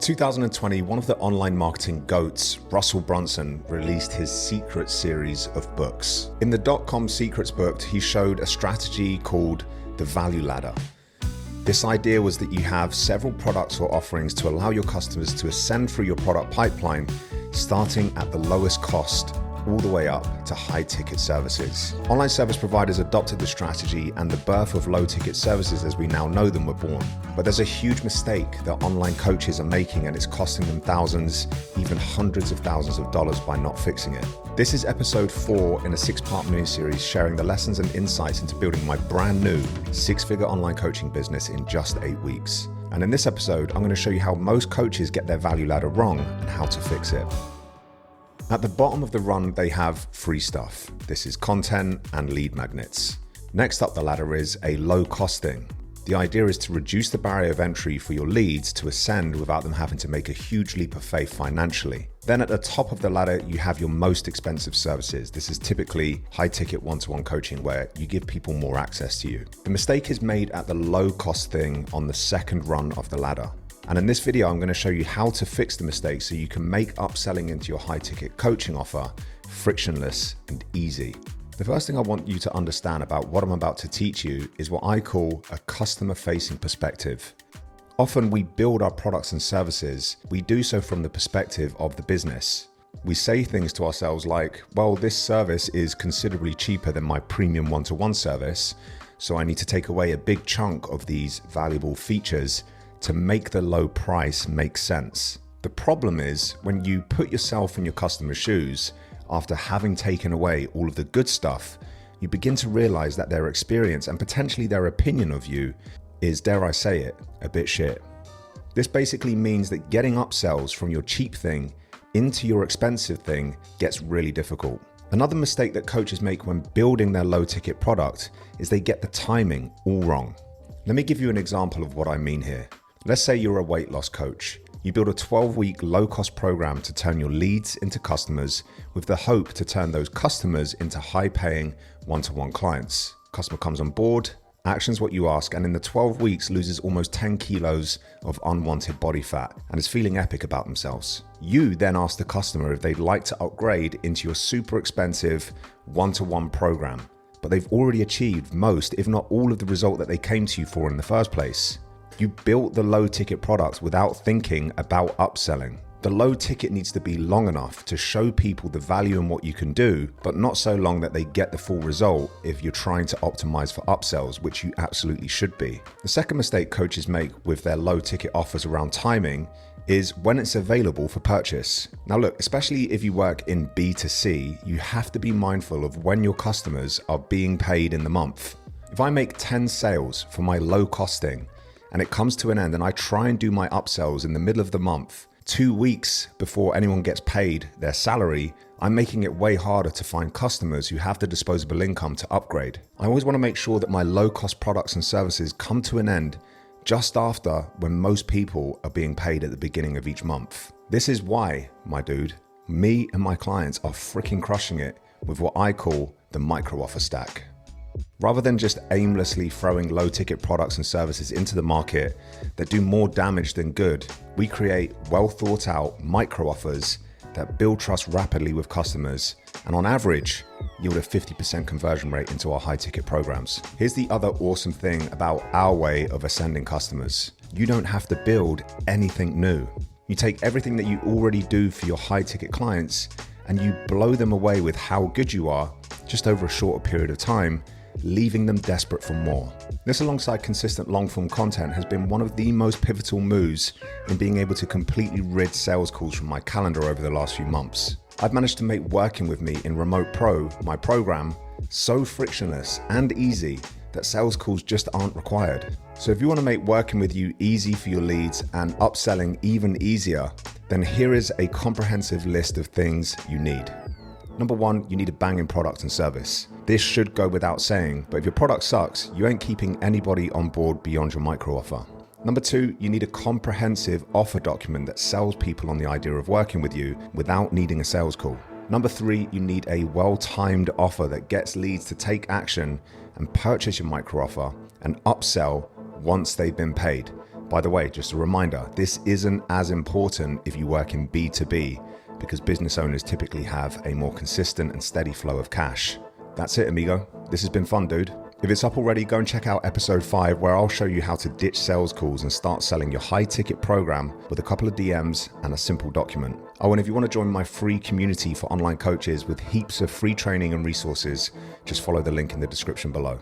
2020, one of the online marketing goats, Russell Brunson, released his Secret series of books. In the .com Secrets book, he showed a strategy called the value ladder. This idea was that you have several products or offerings to allow your customers to ascend through your product pipeline, starting at the lowest cost all the way up to high-ticket services. Online service providers adopted the strategy and the birth of low-ticket services as we now know them were born. But there's a huge mistake that online coaches are making, and it's costing them thousands, even hundreds of thousands of dollars by not fixing it. This is episode 4 in a 6-part mini-series sharing the lessons and insights into building my brand new 6-figure online coaching business in just 8 weeks. And in this episode, I'm going to show you how most coaches get their value ladder wrong and how to fix it. At the bottom of the run, they have free stuff. This is content and lead magnets. Next up the ladder is a low cost thing. The idea is to reduce the barrier of entry for your leads to ascend without them having to make a huge leap of faith financially. Then at the top of the ladder, you have your most expensive services. This is typically high ticket one-to-one coaching where you give people more access to you. The mistake is made at the low cost thing on the second run of the ladder. And in this video, I'm going to show you how to fix the mistake so you can make upselling into your high-ticket coaching offer frictionless and easy. The first thing I want you to understand about what I'm about to teach you is what I call a customer-facing perspective. Often we build our products and services, we do so from the perspective of the business. We say things to ourselves like, well, this service is considerably cheaper than my premium one-to-one service, so I need to take away a big chunk of these valuable features to make the low price make sense. The problem is when you put yourself in your customer's shoes, after having taken away all of the good stuff, you begin to realize that their experience and potentially their opinion of you is, dare I say it, a bit shit. This basically means that getting upsells from your cheap thing into your expensive thing gets really difficult. Another mistake that coaches make when building their low ticket product is they get the timing all wrong. Let me give you an example of what I mean here. Let's say you're a weight loss coach. You build a 12-week low-cost program to turn your leads into customers with the hope to turn those customers into high-paying one-to-one clients. Customer comes on board, actions what you ask, and in the 12 weeks loses almost 10 kilos of unwanted body fat and is feeling epic about themselves. You then ask the customer if they'd like to upgrade into your super expensive one-to-one program, but they've already achieved most, if not all, of the result that they came to you for in the first place. You built the low ticket product without thinking about upselling. The low ticket needs to be long enough to show people the value in what you can do, but not so long that they get the full result if you're trying to optimize for upsells, which you absolutely should be. The second mistake coaches make with their low ticket offers around timing is when it's available for purchase. Now look, especially if you work in B2C, you have to be mindful of when your customers are being paid in the month. If I make 10 sales for my low costing, and it comes to an end and I try and do my upsells in the middle of the month, 2 weeks before anyone gets paid their salary, I'm making it way harder to find customers who have the disposable income to upgrade. I always want to make sure that my low-cost products and services come to an end just after when most people are being paid at the beginning of each month. This is why, my dude, me and my clients are freaking crushing it with what I call the micro offer stack. Rather than just aimlessly throwing low ticket products and services into the market that do more damage than good, we create well thought out micro offers that build trust rapidly with customers and on average yield a 50% conversion rate into our high ticket programs. Here's the other awesome thing about our way of ascending customers. You don't have to build anything new. You take everything that you already do for your high ticket clients and you blow them away with how good you are just over a shorter period of time, leaving them desperate for more. This, alongside consistent long-form content, has been one of the most pivotal moves in being able to completely rid sales calls from my calendar over the last few months. I've managed to make working with me in Remote Pro, my program, so frictionless and easy that sales calls just aren't required. So if you want to make working with you easy for your leads and upselling even easier, then here is a comprehensive list of things you need. Number 1, you need a banging product and service. This should go without saying, but if your product sucks, you ain't keeping anybody on board beyond your micro offer. Number 2, you need a comprehensive offer document that sells people on the idea of working with you without needing a sales call. Number 3, you need a well-timed offer that gets leads to take action and purchase your micro offer and upsell once they've been paid. By the way, just a reminder, this isn't as important if you work in B2B, because business owners typically have a more consistent and steady flow of cash. That's it, amigo. This has been fun, dude. If it's up already, go and check out episode 5, where I'll show you how to ditch sales calls and start selling your high-ticket program with a couple of DMs and a simple document. Oh, and if you want to join my free community for online coaches with heaps of free training and resources, just follow the link in the description below.